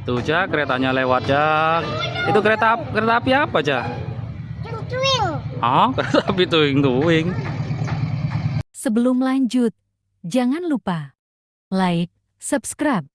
Tuh, Jak, keretanya lewat, Jak. Itu kereta api apa, Jak? Tuing. Ah, kereta api tuing-tuing. Sebelum lanjut, jangan lupa like, subscribe,